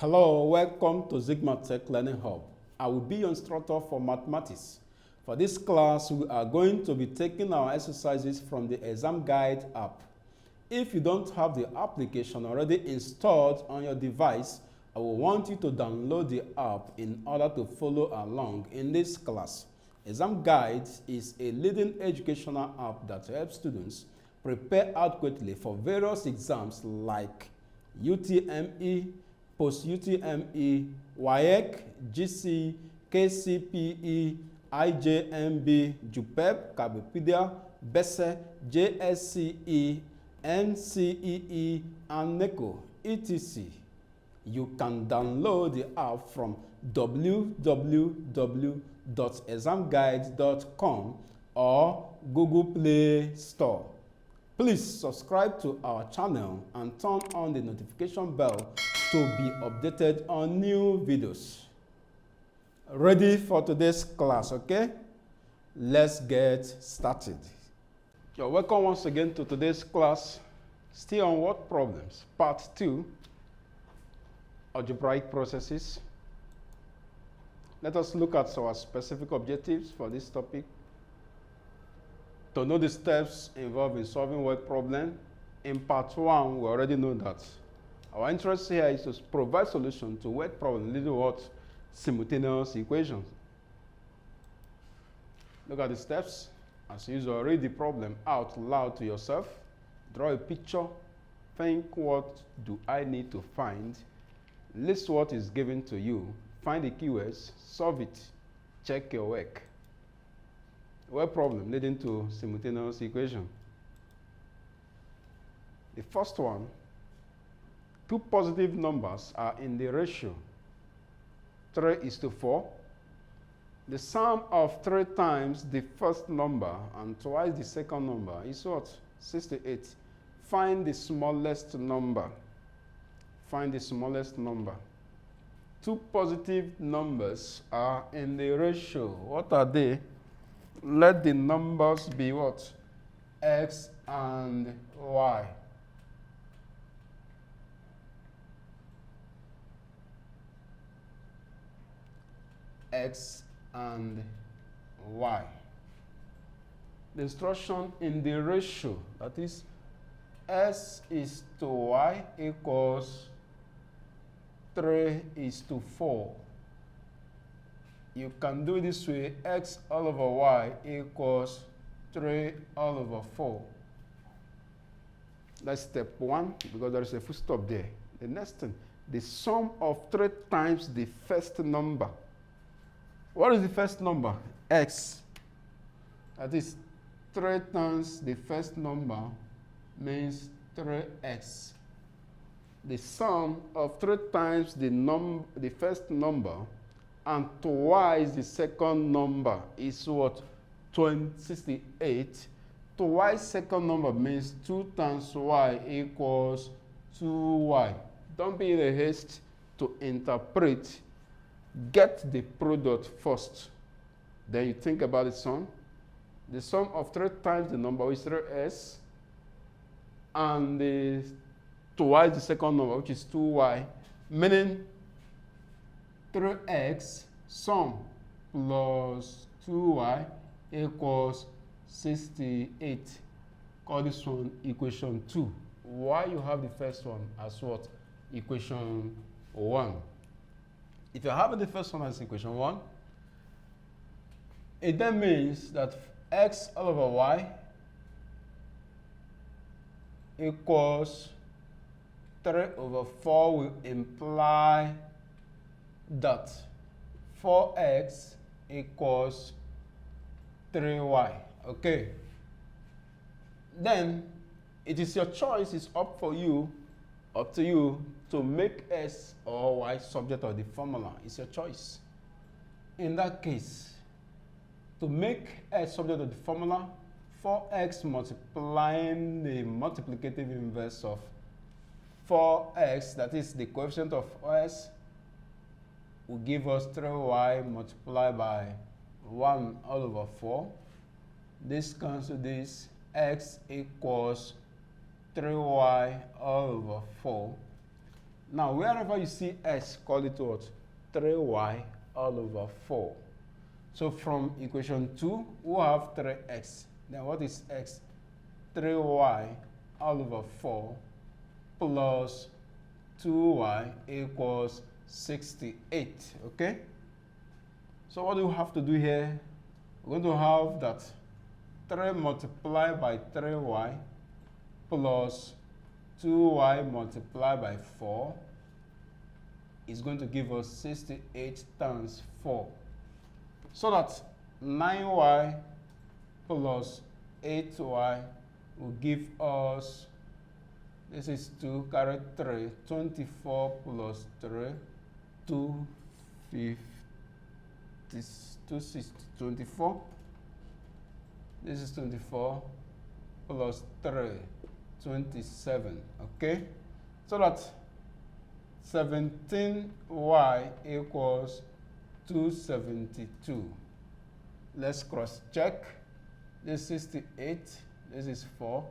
Hello, welcome to Zigmatech Learning Hub. I will be your instructor for mathematics. For this class, we are going to be taking our exercises from the ExamGuide app. If you don't have the application already installed on your device, I will want you to download the app in order to follow along in this class. ExamGuide is a leading educational app that helps students prepare adequately for various exams like UTME, post-UTME, WAEC, GC, KCPE, IJMB, JUPEB, BECE, SSCE, NCEE, and NECO, etc. You can download the app from www.examguide.com or Google Play Store. Please subscribe to our channel and turn on the notification bell to be updated on new videos. Ready for today's class, okay? Let's get started. You're welcome once again to today's class. Still on word problems, part 2, algebraic processes. Let us look at our specific objectives for this topic. To know the steps involved in solving word problem, in part 1, we already know that our interest here is to provide solution to word problem leading to simultaneous equations. Look at the steps. As usual, read the problem out loud to yourself. Draw a picture. Think, what do I need to find? List what is given to you. Find the keywords. Solve it. Check your work. Word problem leading to simultaneous equation. The first one, two positive numbers are in the ratio 3:4. The sum of 3 times the first number and twice the second number is what? 68. Find the smallest number. Find the smallest number. Two positive numbers are in the ratio. What are they? Let the numbers be what? X and Y. X and Y. The instruction in the ratio, that is S is to Y equals 3:4. You can do this way, X all over Y equals 3 all over 4. That's step 1, because there is a full stop there. The next thing, the sum of 3 times the first number. What is the first number? X. That is 3 times the first number means 3x. The sum of 3 times the first number and twice the second number is what? 68. Twice second number means 2 times y equals 2y. Don't be in a haste to interpret. Get the product first. Then you think about the sum. The sum of 3 times the number is 3s and twice the second number, which is 2y, meaning 3x sum plus 2y equals 68. Call this one equation 2. Why you have the first one as what? Equation 1. If you're having the first one as equation 1, it then means that x all over y equals 3/4 will imply that 4x equals 3y. Okay. Then it is your choice. It's up to you to make x or y subject of the formula. It's your choice. In that case, to make x subject of the formula, 4x multiplying the multiplicative inverse of 4x, that is the coefficient of s, will give us 3y multiplied by 1 all over 4. This cancels this. X equals 3y all over 4. Now, wherever you see x, call it what? 3y all over 4. So from equation 2, we have 3x. Then what is x? 3y all over 4 plus 2y equals 68, okay? So what do we have to do here? We're going to have that 3 multiplied by 3y plus 2y multiplied by 4 is going to give us 68 times 4. So that 9y plus 8y will give us, this is 2, carry 3, 24 plus 3, 250, 260, 24. This is 24 plus 3, 27, okay? So that 17y equals 272. Let's cross check. This is 68, this is 4.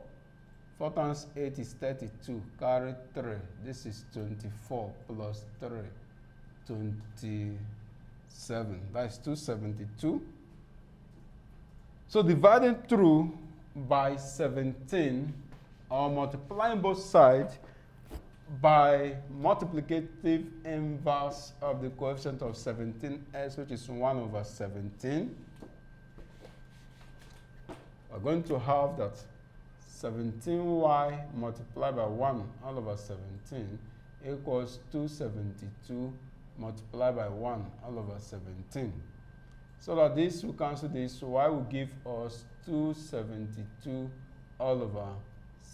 4 times 8 is 32, carry 3. This is 24 plus 3, 27. That's 272. So dividing through by 17, or multiplying both sides by multiplicative inverse of the coefficient of 17s, which is 1 over 17, we're going to have that 17y multiplied by 1 all over 17 equals 272 multiplied by 1 all over 17. So that this will cancel this, y will give us 272 all over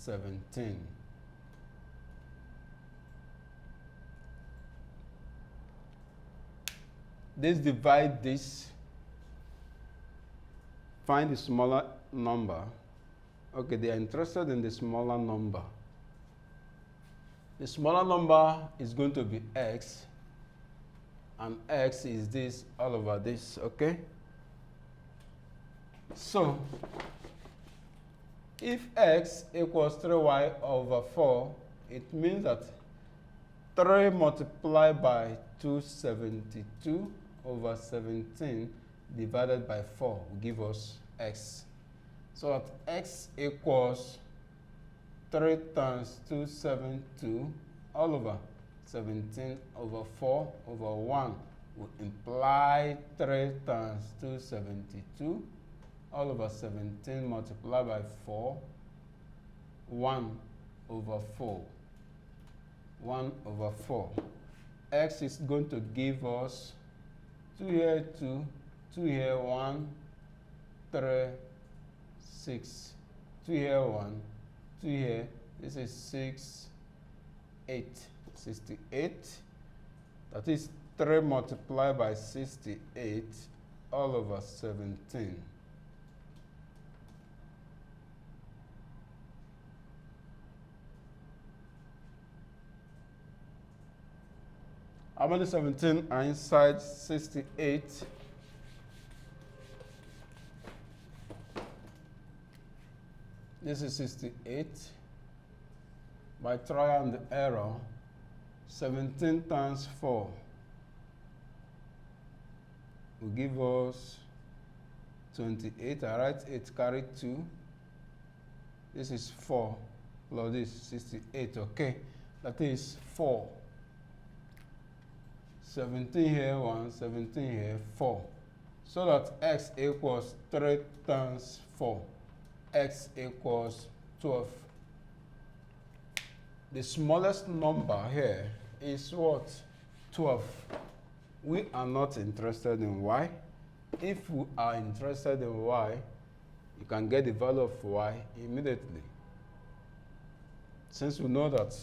17. This divide this, find the smaller number. Okay, they are interested in the smaller number. The smaller number is going to be x, and x is this all over this, okay? So, if x equals 3y over 4, it means that 3 multiplied by 272 over 17 divided by 4 will give us x. So that x equals 3 times 272 all over 17 over 4 over 1 will imply 3 times 272 all over 17 multiplied by 4, 1 over 4. 1 over 4. X is going to give us 2 here, 2, 2 here, 1, 3, 6, 2 here, 1, 2 here, this is 6, 8, 68. That is 3 multiplied by 68 all over 17. How many 17 are inside 68? This is 68. By trial and error, 17 times 4 will give us 28. I write 8, carry 2. This is 4 plus this, 68, okay? That is 4. 17 here, 1, 17 here, 4. So that x equals 3 times 4. X equals 12. The smallest number here is what? 12. We are not interested in y. If we are interested in y, you can get the value of y immediately. Since we know that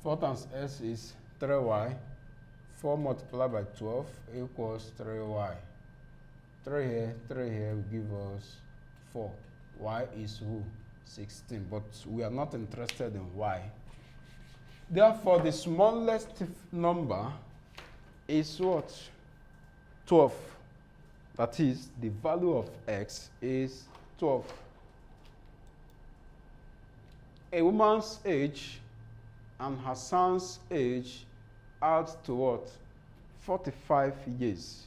4 times s is 3y, 4 multiplied by 12 equals 3y. 3 here will give us 4. Y is who? 16. But we are not interested in y. Therefore, the smallest number is what? 12. That is, the value of x is 12. A woman's age and her son's age adds to what? 45 years.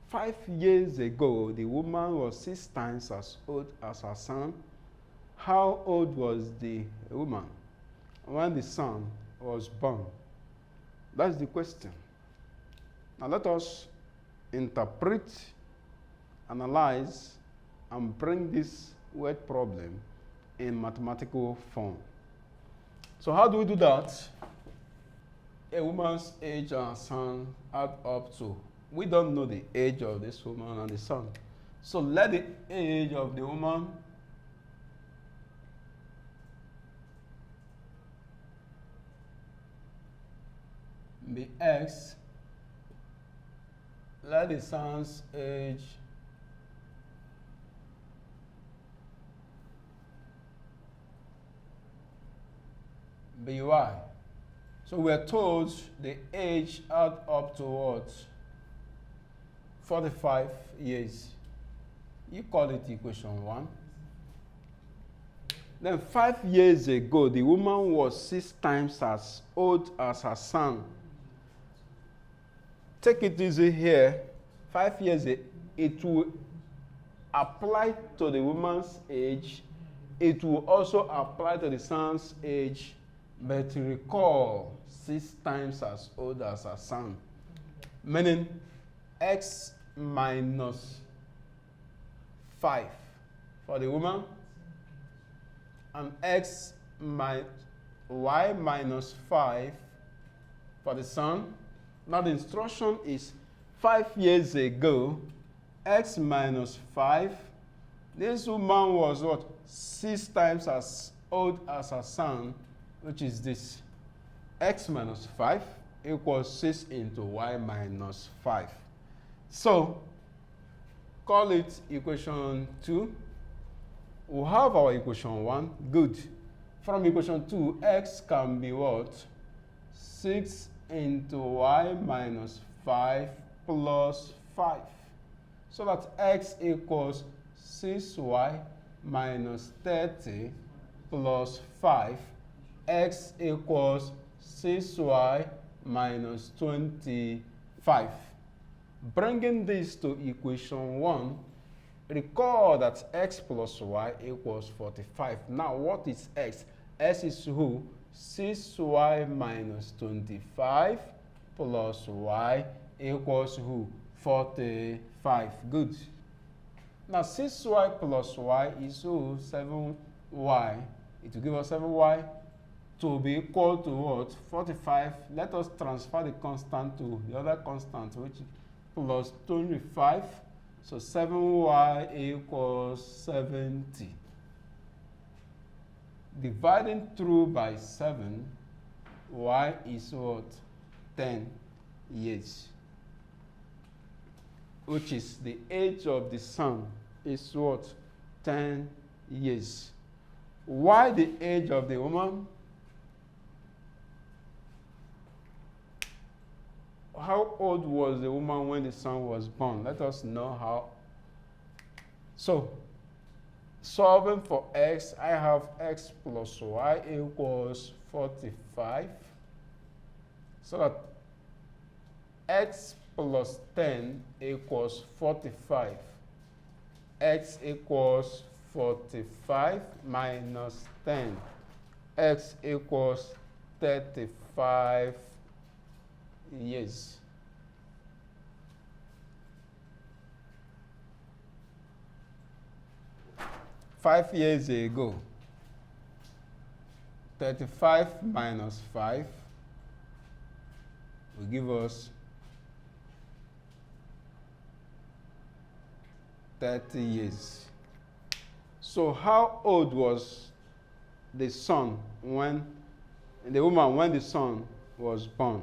5 years ago, the woman was 6 times as old as her son. How old was the woman when the son was born? That's the question. Now let us interpret, analyze, and bring this word problem in mathematical form. So how do we do that? A woman's age and son add up to, we don't know the age of this woman and the son. So let the age of the woman be X. Let the son's age be Y. So we're told the age add up to what? 45 years. You call it equation 1. Then 5 years ago, the woman was 6 times as old as her son. Take it easy here. 5 years, it will apply to the woman's age. It will also apply to the son's age. But recall, 6 times as old as her son. Meaning X minus 5 for the woman, and Y minus 5 for the son. Now the instruction is 5 years ago, X minus 5. This woman was what? 6 times as old as her son, which is this. X minus 5 equals 6 into Y minus 5. So, call it equation 2. We have our equation 1. Good. From equation 2, X can be what? 6 into Y minus 5 plus 5. So that X equals 6Y minus 30 plus 5. X equals 6Y minus 25. Bringing this to equation 1, recall that X plus Y equals 45. Now, what is X? X is who? 6Y minus 25 plus Y equals who? 45. Good. Now, 6Y plus Y is who? 7Y. It will give us 7Y to be equal to what? 45. Let us transfer the constant to the other constant, which is plus 25. So 7Y equals 70. Dividing through by 7, Y is what? 10 years. Which is the age of the son is what? 10 years. Why the age of the woman? How old was the woman when the son was born? Let us know how. So, solving for X, I have X plus Y equals 45. So that X plus 10 equals 45. X equals 45 minus 10. X equals 35 years. Five years ago, 35 minus 5 will give us 30 years. So how old was the son when, the woman when the son was born?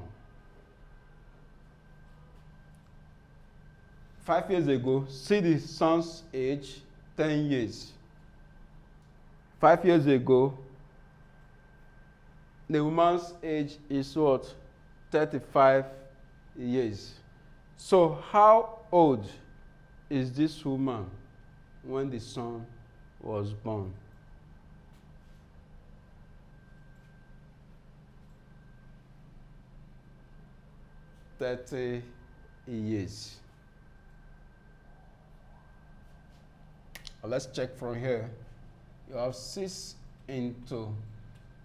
5 years ago, see the son's age, 10 years. 5 years ago, the woman's age is what? 35 years. So how old is this woman when the son was born? 30 years. Let's check from here. You have 6 into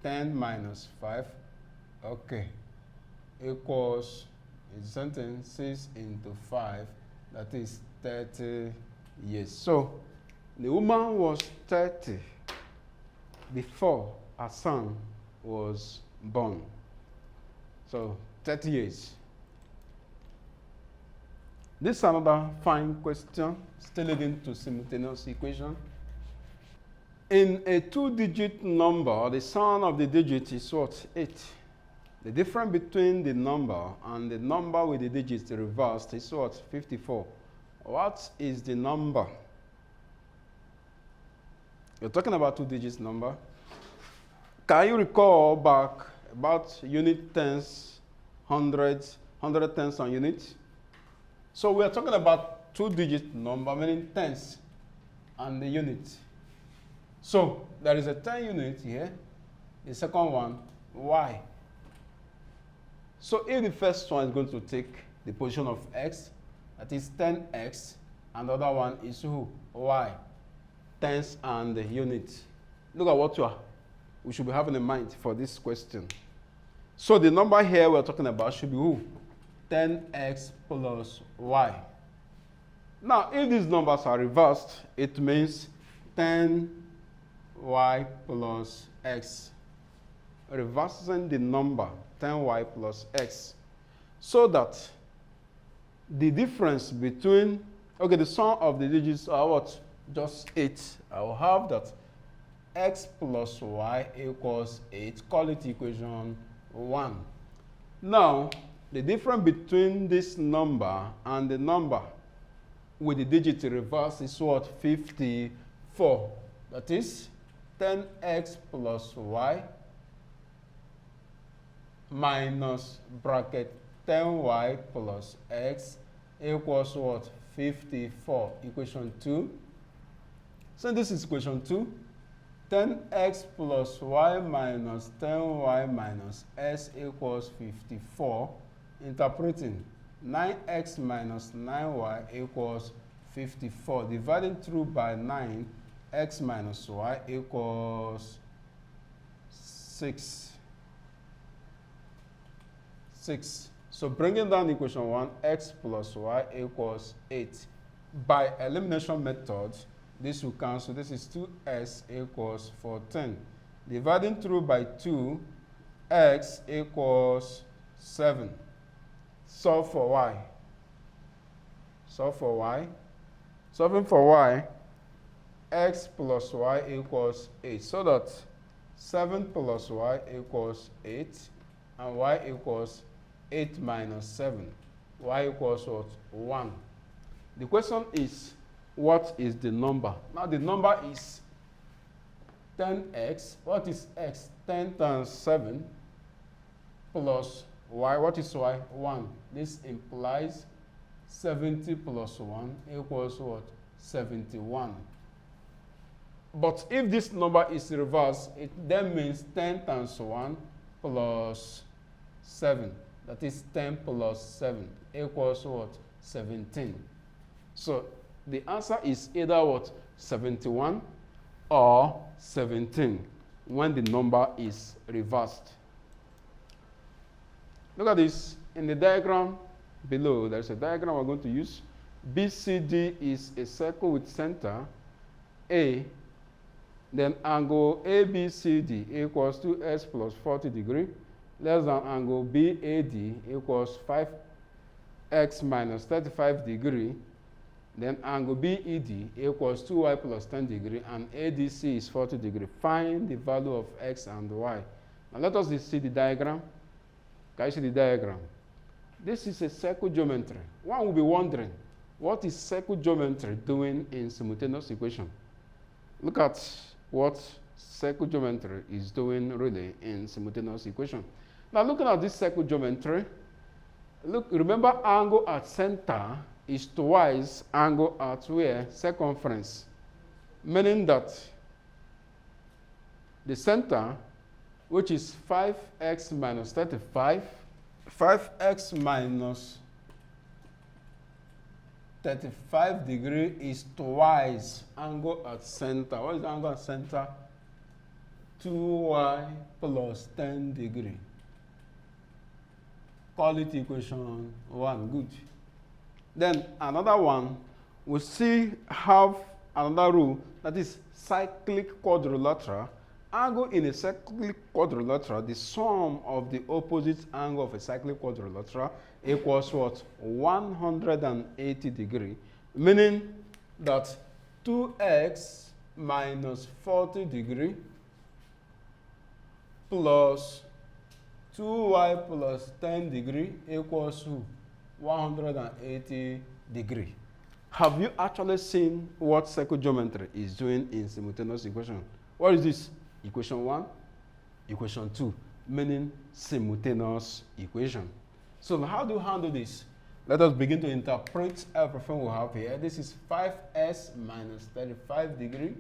10 minus 5, okay, equals, it's something 6 into 5, that is 30 years. So the woman was 30 before her son was born. So 30 years. This is another fine question, still leading to simultaneous equation. In a 2-digit number, the sum of the digits is what? 8. The difference between the number and the number with the digits reversed is what? 54. What is the number? You're talking about 2-digit number. Can you recall back about unit tens, hundreds, 100 tens and units? So we are talking about 2-digit number, meaning tens and the unit. So there is a 10 unit here. The second one, y. So if the first one is going to take the position of x, that is 10x, and the other one is who? Y. Tens and the unit. Look at what we should be having in mind for this question. So the number here we're talking about should be who? 10x plus y. Now, if these numbers are reversed, it means 10y plus x. Reversing the number 10y plus x, so that the difference between, okay, the sum of the digits are what? Just 8. I will have that x plus y equals 8. Call it equation 1. Now, the difference between this number and the number with the digit reversed is what? 54. That is 10x plus y minus bracket 10y plus x equals what? 54. Equation 2. So this is equation 2. 10x plus y minus 10y minus s equals 54. Interpreting 9x minus 9y equals 54. Dividing through by 9, x minus y equals 6. So bringing down equation 1, x plus y equals 8. By elimination method, this will cancel. This is 2s equals 14. Dividing through by 2, x equals 7. Solve for y. Solve for y. Solving for y, x plus y equals 8. So that 7 plus y equals 8, and y equals 8 minus 7. Y equals what? 1. The question is, what is the number? Now the number is 10x. What is x? 10 times 7 plus y. What is y? 1. This implies 70 plus 1 equals what? 71. But if this number is reversed, it then means 10 times 1 plus 7. That is 10 plus 7 equals what? 17. So the answer is either what? 71 or 17 when the number is reversed. Look at this. In the diagram below, there's a diagram we're going to use. BCD is a circle with center A. Then angle ABCD equals 2s plus 40 degrees less than angle BAD equals 5x minus 35 degrees. Then angle BED equals 2y plus 10 degrees, and ADC is 40 degrees. Find the value of x and y. Now let us see the diagram. Can you see the diagram? This is a circle geometry. One will be wondering, what is circle geometry doing in simultaneous equation? Look at what circle geometry is doing really in simultaneous equation. Now looking at this circle geometry, look, remember angle at center is twice angle at where? Circumference. Meaning that the center, which is 5x minus 35, 5x minus 35 degree is twice angle at center. What is the angle at center? 2y plus 10 degree. Call it equation 1. Good. Then another one, we see have another rule that is cyclic quadrilateral. Angle in a cyclic quadrilateral, the sum of the opposite angle of a cyclic quadrilateral equals what? 180 degree, meaning that 2x minus 40 degree plus 2y plus 10 degree equals to 180 degree. Have you actually seen what circle geometry is doing in simultaneous equation? What is this? Equation 1, equation 2, meaning simultaneous equation. So how do you handle this? Let us begin to interpret everything we have here. This is 5s minus 35 degree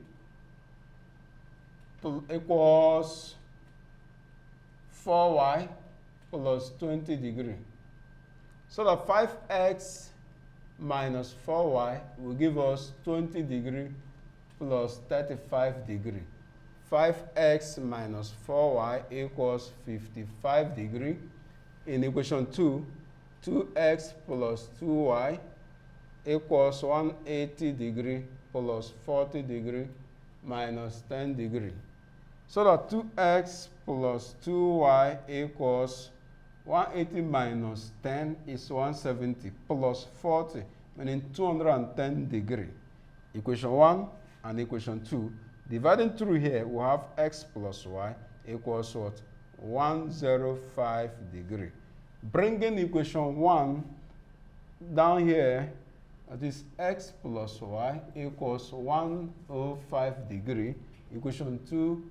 equals 4y plus 20 degree. So that 5x minus 4y will give us 20 degree plus 35 degree. 5x minus 4y equals 55 degree. In equation 2, 2x plus 2y equals 180 degree plus 40 degree minus 10 degree. So that 2x plus 2y equals 180 minus 10 is 170 plus 40, meaning 210 degree. Equation 1 and equation 2. Dividing through here, we have x plus y equals what? 105 degree. Bringing equation 1 down here, that is x plus y equals 105 degree. Equation 2,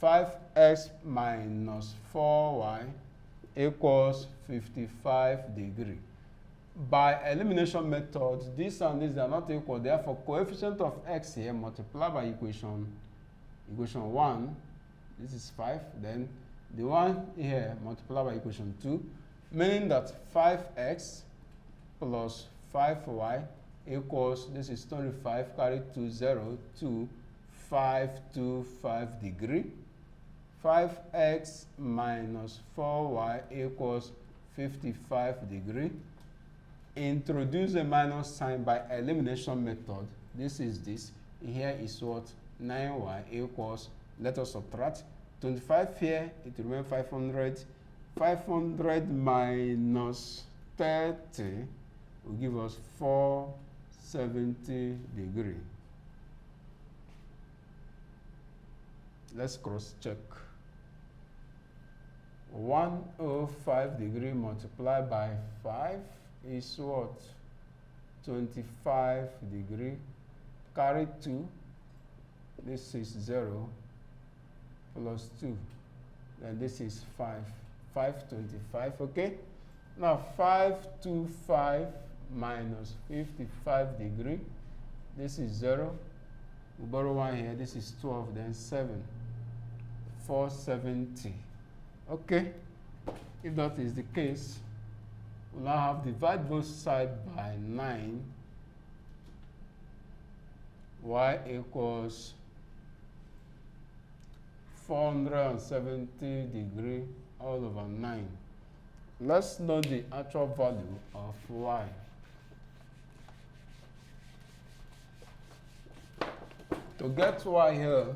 5x minus 4y equals 55 degree. By elimination method, this and this are not equal. Therefore, coefficient of x here multiplied by equation 1, this is 5. Then the one here multiplied by equation 2, meaning that 5x plus 5y equals, this is 25, carry 2, 0, 2, 525 degree. 5x minus 4y equals 55 degree. Introduce a minus sign by elimination method. This is this. Here is what? 9y equals, let us subtract. 25 here, it will remain 500. 500 minus 30 will give us 470 degree. Let's cross check. 105 degree multiplied by 5 is what? 25 degree. Carry 2. This is 0 plus 2. Then this is 5. 525, okay? Now 525 minus 55 degree. This is 0. We borrow 1 here. This is 12, then 7. 470. Okay? If that is the case, we'll now have divide both sides by 9. Y equals 470 degree all over 9. Let's know the actual value of y. To get y here,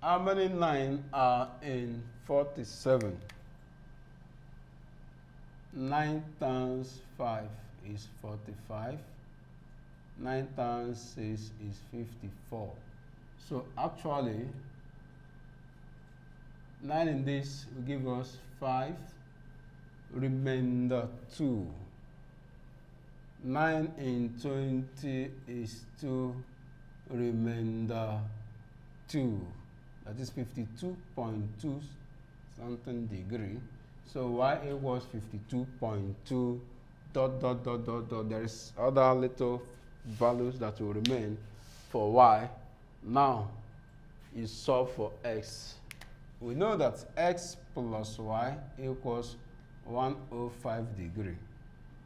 how many 9 are in 47? 9 times 5 is 45. 9 times 6 is 54. So actually, 9 in this will give us 5, remainder 2. 9 in 20 is 2, remainder 2. That is 52.2 something degree. So y equals 52.2 ... There is other little values that will remain for y. Now you solve for x. we know that x plus y equals 105 degree.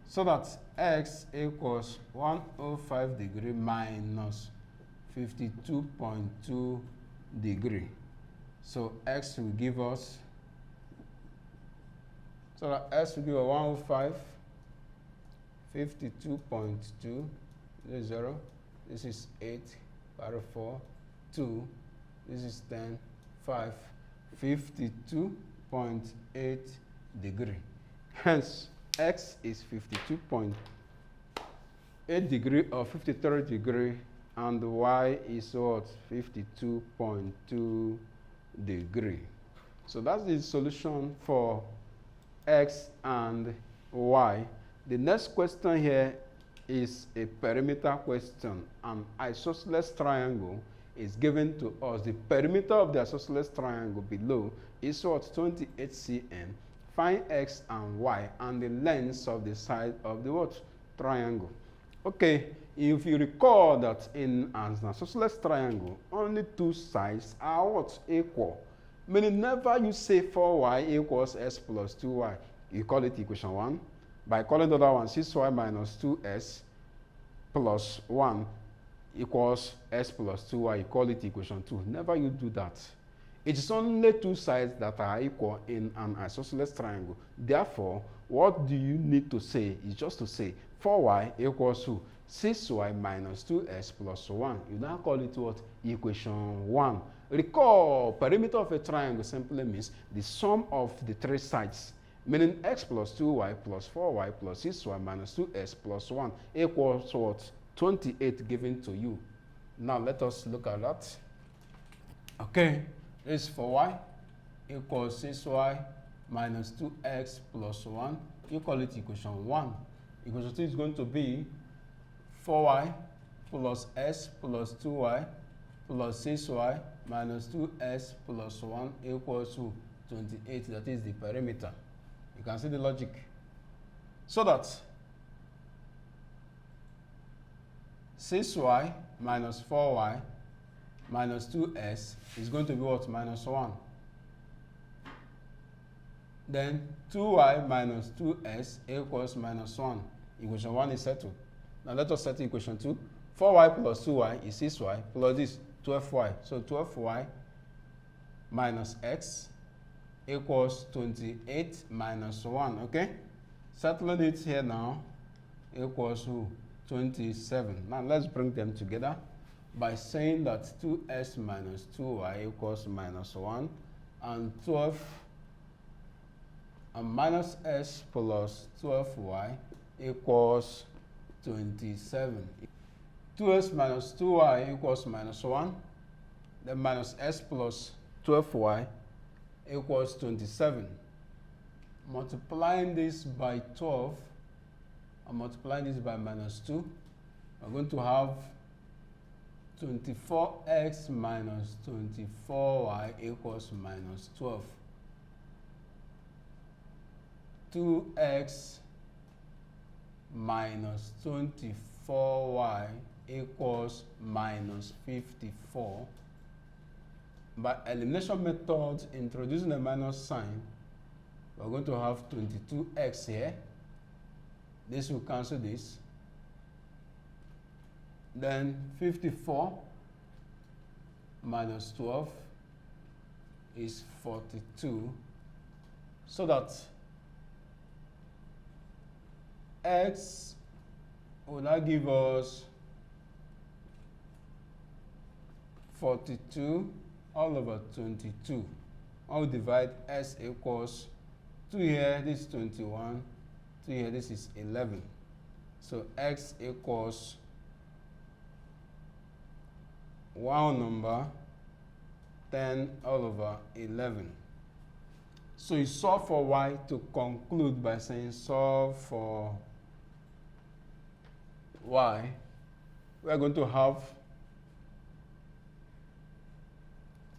So that x equals 105 degree minus 52.2 degree. So x will give us, so that x will give us 105, 52.2, this is 0, this is 8, carry 4, 2, this is 10, 5, 52.8 degree. Hence, x is 52.8 degree or 53 degree, and y is what? 52.2 degree. So that's the solution for x and y. The next question here is a perimeter question. An isosceles triangle is given to us. The perimeter of the isosceles triangle below is what? 28 cm. Find x and y and the lengths of the side of the what? Triangle. Okay, if you recall that in an isosceles triangle, only two sides are what? Equal. Meaning never you say 4y equals s plus 2y. You call it equation 1. By calling the other one 6y minus 2s plus 1 equals s plus 2y, you call it equation 2. Never you do that. It is only two sides that are equal in an isosceles triangle. Therefore, what do you need to say is just to say 4y equals to 6y minus 2s plus 1. You now call it what? Equation 1. Recall, perimeter of a triangle simply means the sum of the three sides, meaning x plus 2y plus 4y plus 6y minus 2s plus 1 equals what? 28 given to you. Now let us look at that. Okay, this is 4y equals 6y minus 2x plus 1. You call it equation 1. Equation 2 is going to be 4y plus s plus 2y plus 6y minus 2s plus 1 equals to 28. That is the perimeter. You can see the logic. So that 6y minus 4y minus 2s is going to be what? Minus 1. Then 2y minus 2s equals minus 1. Equation 1 is settled. Now let us settle equation 2. 4y plus 2y is 6y plus this 12y. So 12y minus x equals 28 minus 1. Okay? Settling it here now equals to 27. Now let's bring them together by saying that 2s minus 2y equals minus 1 and 12 and minus s plus 12y equals 27. 2s minus 2y equals minus 1. Then minus s plus 12y equals 27. Multiplying this by 12 and multiplying this by minus 2, we're going to have 24x minus 24y equals minus 12. 2x minus 24y equals minus 54. By elimination methods, introducing a minus sign, we're going to have 22x here. This will cancel this. Then 54 minus 12 is 42. So that x will now give us 42 all over 22. I'll divide s equals 2 here, this is 21, 2 here, this is 11. So x equals one number 10 all over 11. So you solve for y to conclude by saying solve for y. We are going to have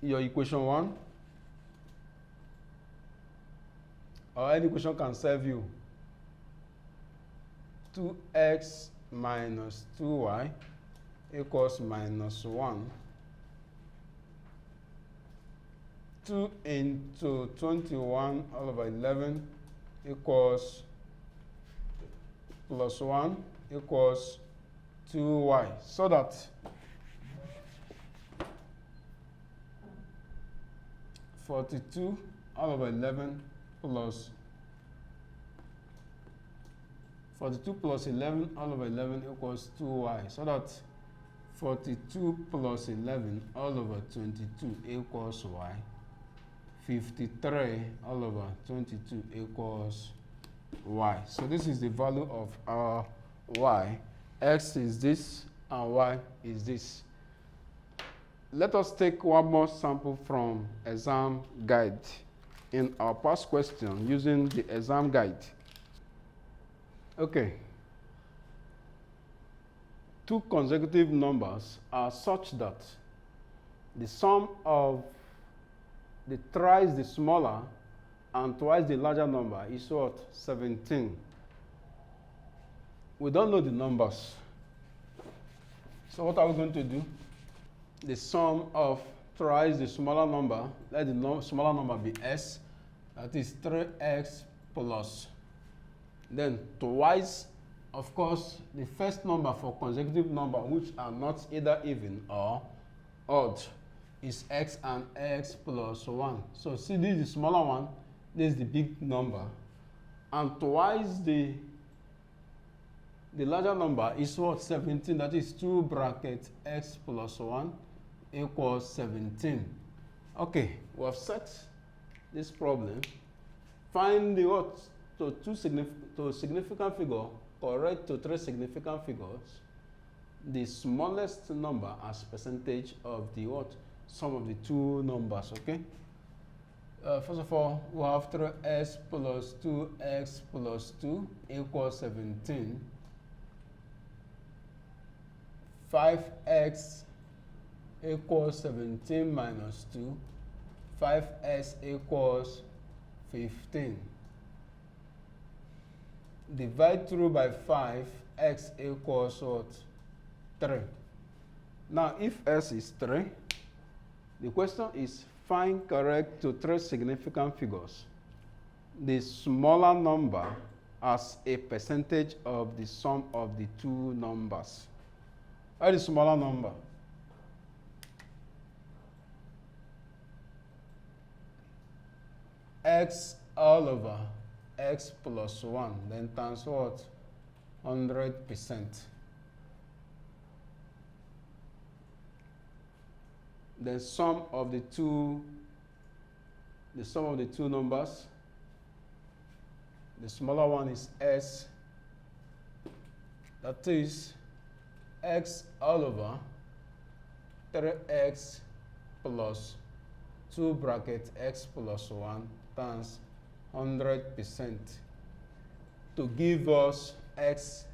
your equation 1, or any equation can serve you. 2x minus 2y equals minus 1. 2 into 21 all over 11 equals plus 1 equals 2y. So that (42 all over 11 plus 42 plus 11 all over 11 equals 2y. So that 42 plus 11 all over 22 equals y. 53 all over 22 equals y. So this is the value of our y. X is this and y is this. Let us take one more sample from ExamGuide in our past question using the ExamGuide. Okay. Two consecutive numbers are such that the sum of the thrice the smaller and twice the larger number is what? 17. We don't know the numbers. So what are we going to do? The sum of thrice the smaller number, let the smaller number be s, that is 3x plus. Then twice, of course, the first number for consecutive number which are not either even or odd is x and x plus 1. So see, this is the smaller one, this is the big number. And twice the larger number is what? 17, that is 2 bracket x plus 1 equals 17. Okay, we have set this problem. Find the what? To significant figure, correct to 3 significant figures, the smallest number as percentage of the what? Sum of the two numbers, okay? First of all, we have 3x plus 2x plus 2 equals 17. 5x equals 17 minus 2. 5s equals 15. Divide through by 5, x equals what? 3. Now, if s is 3, the question is find correct to 3 significant figures the smaller number as a percentage of the sum of the two numbers. What is the smaller number? X all over x plus 1, then times what? 100%. The sum of the two numbers, the smaller one is s, that is x all over 3x plus 2 bracket x plus 1 times 100% to give us x,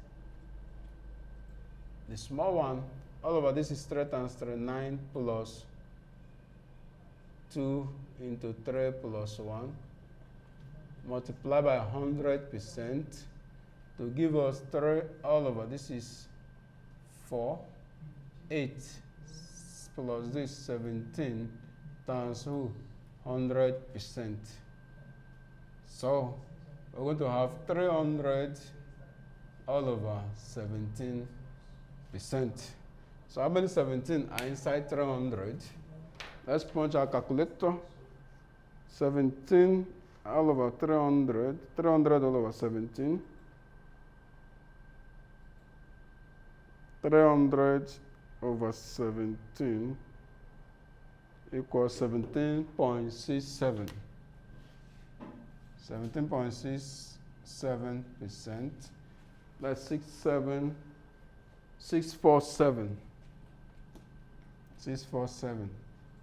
the small one, all over this is 3 times 3, 9 plus 2 into 3 plus 1, multiply by 100% to give us 3 all over, this is 4, 8 plus this 17 times who? 100%. So we're going to have 300 all over 17%. So how many 17 are inside 300? Let's punch our calculator. 17 all over 300, 300 all over 17. 300 over 17 equals 17.67. 17.67%. That's 647. 647.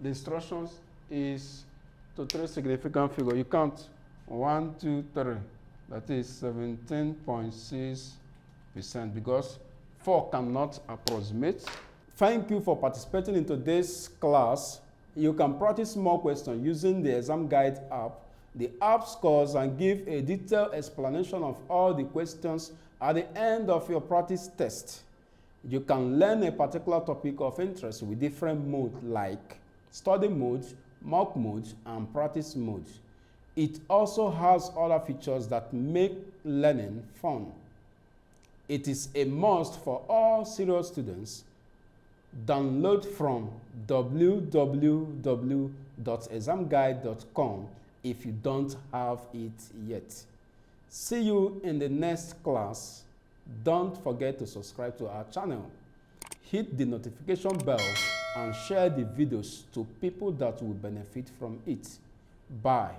The instructions is to 3 significant figures. You count 1, 2, 3. That is 17.6% because 4 cannot approximate. Thank you for participating in today's class. You can practice more questions using the ExamGuide app. The app scores and give a detailed explanation of all the questions at the end of your practice test. You can learn a particular topic of interest with different modes like study mode, mock mode, and practice mode. It also has other features that make learning fun. It is a must for all serious students. Download from www.examguide.com if you don't have it yet. See you in the next class. Don't forget to subscribe to our channel. Hit the notification bell and share the videos to people that will benefit from it. Bye.